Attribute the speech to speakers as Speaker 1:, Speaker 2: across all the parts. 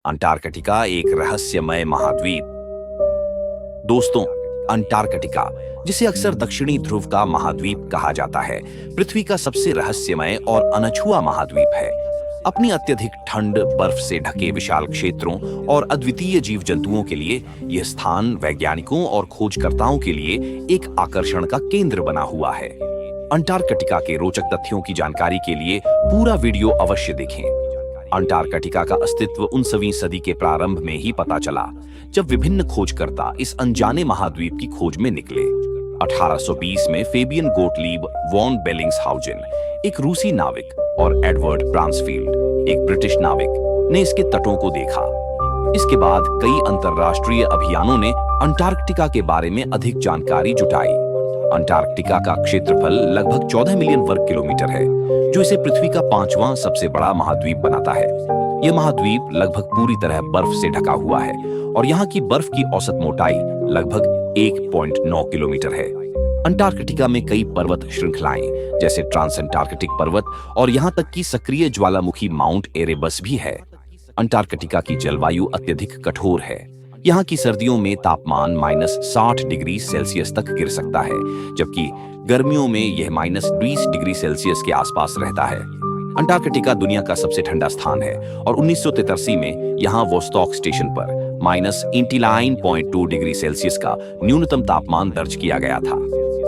Speaker 1: Antarctica एक रहस्यमय महाद्वीप। दोस्तों, अंटार्कटिका, जिसे अक्सर दक्षिणी ध्रुव का महाद्वीप कहा जाता है, पृथ्वी का सबसे रहस्यमय और अनछुआ महाद्वीप है। अपनी अत्यधिक ठंड, बर्फ से ढके विशाल क्षेत्रों और अद्वितीय जीव जंतुओं के लिए यह स्थान वैज्ञानिकों और खोजकर्ताओं के लिए एक आकर्षण का केंद्र बना हुआ है। अंटार्कटिका के रोचक तथ्यों की जानकारी के लिए पूरा वीडियो अवश्य देखें। अंटार्कटिका का अस्तित्व 19वीं सदी के प्रारंभ में ही पता चला, जब विभिन्न खोजकर्ता इस अनजाने महाद्वीप की खोज में निकले। 1820 में फेबियन गोटलीब वॉन बेलिंग्सहाउजेन, एक रूसी नाविक, और एडवर्ड ब्रांसफील्ड, एक ब्रिटिश नाविक, ने इसके तटों को देखा। इसके बाद कई अंतरराष्ट्रीय अभियानों ने अंटार्कटिका के बारे में अधिक जानकारी जुटाई। अंटार्कटिका का क्षेत्रफल लगभग 14 मिलियन वर्ग किलोमीटर है, जो इसे पृथ्वी का 5वां सबसे बड़ा महाद्वीप बनाता है। यह महाद्वीप लगभग पूरी तरह बर्फ से ढका हुआ है और यहाँ की बर्फ की औसत मोटाई लगभग 1.9 किलोमीटर है। अंटार्कटिका में कई पर्वत श्रृंखलाएं, जैसे ट्रांस अंटार्कटिक पर्वत और यहाँ तक कि सक्रिय ज्वालामुखी माउंट एरेबस भी है। अंटार्कटिका की जलवायु अत्यधिक कठोर है। यहाँ की सर्दियों में तापमान -60 डिग्री सेल्सियस तक गिर सकता है, जबकि गर्मियों में यह -20 डिग्री सेल्सियस के आसपास रहता है। अंटार्कटिका दुनिया का सबसे ठंडा स्थान है और 1983 में यहाँ वोस्टॉक स्टेशन पर -89.2 डिग्री सेल्सियस का न्यूनतम तापमान दर्ज किया गया था।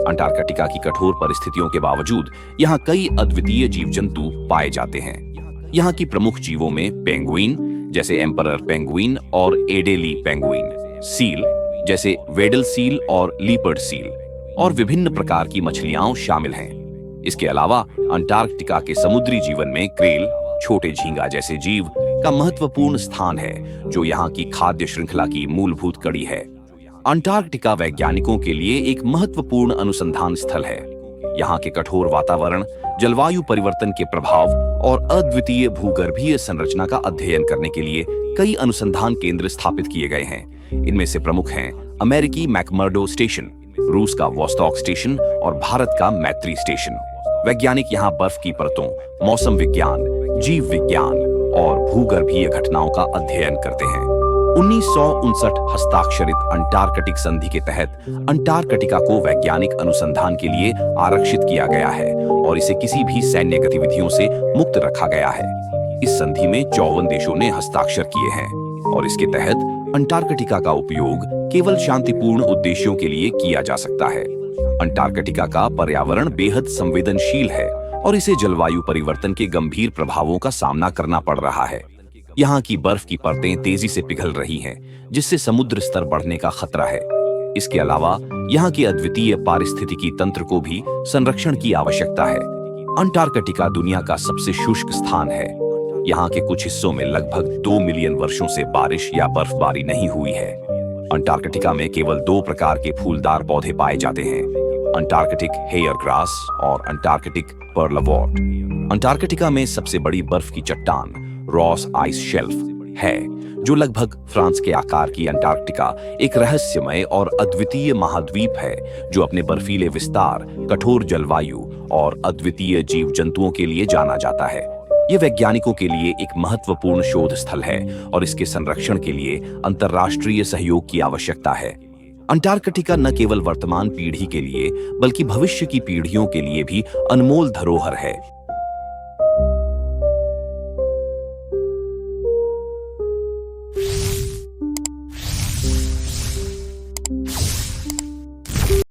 Speaker 1: अंटार्कटिका की कठोर परिस्थितियों के बावजूद यहाँ कई अद्वितीय जीव जंतु पाए जाते हैं। यहाँ की प्रमुख जीवों में पेंगुइन, जैसे एम्परर पेंगुइन और एडेली पेंगुइन, सील, जैसे वेडल सील और लीपर्ड सील, और विभिन्न प्रकार की मछलियां शामिल हैं। इसके अलावा अंटार्कटिका के समुद्री जीवन में क्रेल, छोटे झींगा जैसे जीव का महत्वपूर्ण स्थान है, जो यहाँ की खाद्य श्रृंखला की मूलभूत कड़ी है। अंटार्कटिका वैज्ञानिकों के लिए एक महत्वपूर्ण अनुसंधान स्थल है। यहाँ के कठोर वातावरण, जलवायु परिवर्तन के प्रभाव और अद्वितीय भूगर्भीय संरचना का अध्ययन करने के लिए कई अनुसंधान केंद्र स्थापित किए गए हैं। इनमें से प्रमुख हैं अमेरिकी मैकमर्डो स्टेशन, रूस का वोस्टॉक स्टेशन और भारत का मैत्री स्टेशन। वैज्ञानिक यहाँ बर्फ की परतों, मौसम विज्ञान, जीव विज्ञान और भूगर्भीय घटनाओं का अध्ययन करते हैं। 1959 हस्ताक्षरित अंटार्कटिक संधि के तहत अंटार्कटिका को वैज्ञानिक अनुसंधान के लिए आरक्षित किया गया है और इसे किसी भी सैन्य गतिविधियों से मुक्त रखा गया है। इस संधि में 54 देशों ने हस्ताक्षर किए हैं और इसके तहत अंटार्कटिका का उपयोग केवल शांतिपूर्ण उद्देश्यों के लिए किया जा सकता है। अंटार्कटिका का पर्यावरण बेहद संवेदनशील है और इसे जलवायु परिवर्तन के गंभीर प्रभावों का सामना करना पड़ रहा है। यहाँ की बर्फ की परतें तेजी से पिघल रही हैं, जिससे समुद्र स्तर बढ़ने का खतरा है। इसके अलावा यहाँ के अद्वितीय पारिस्थितिकी तंत्र को भी संरक्षण की आवश्यकता है। अंटार्कटिका दुनिया का सबसे शुष्क स्थान है। यहाँ के कुछ हिस्सों में लगभग 2 मिलियन वर्षों से बारिश या बर्फबारी नहीं हुई है। अंटार्कटिका में केवल 2 प्रकार के फूलदार पौधे पाए जाते हैं, अंटार्कटिक हेयर ग्रास और अंटार्कटिक पर्लवॉर्ट। अंटार्कटिका में सबसे बड़ी बर्फ की चट्टान रॉस आइस शेल्फ है, जो लगभग फ्रांस के आकार की अंटार्कटिका एक रहस्यमय और अद्वितीय महाद्वीप है, जो अपने बर्फीले विस्तार, कठोर जलवायु और अद्वितीय जीव जंतुओं के लिए जाना जाता है। ये वैज्ञानिकों के लिए एक महत्वपूर्ण शोध स्थल है और इसके संरक्षण के लिए अंतर्राष्ट्रीय सहयोग की आवश्यकता है। अंटार्कटिका न केवल वर्तमान पीढ़ी के लिए, बल्कि भविष्य की पीढ़ियों के लिए भी अनमोल धरोहर है।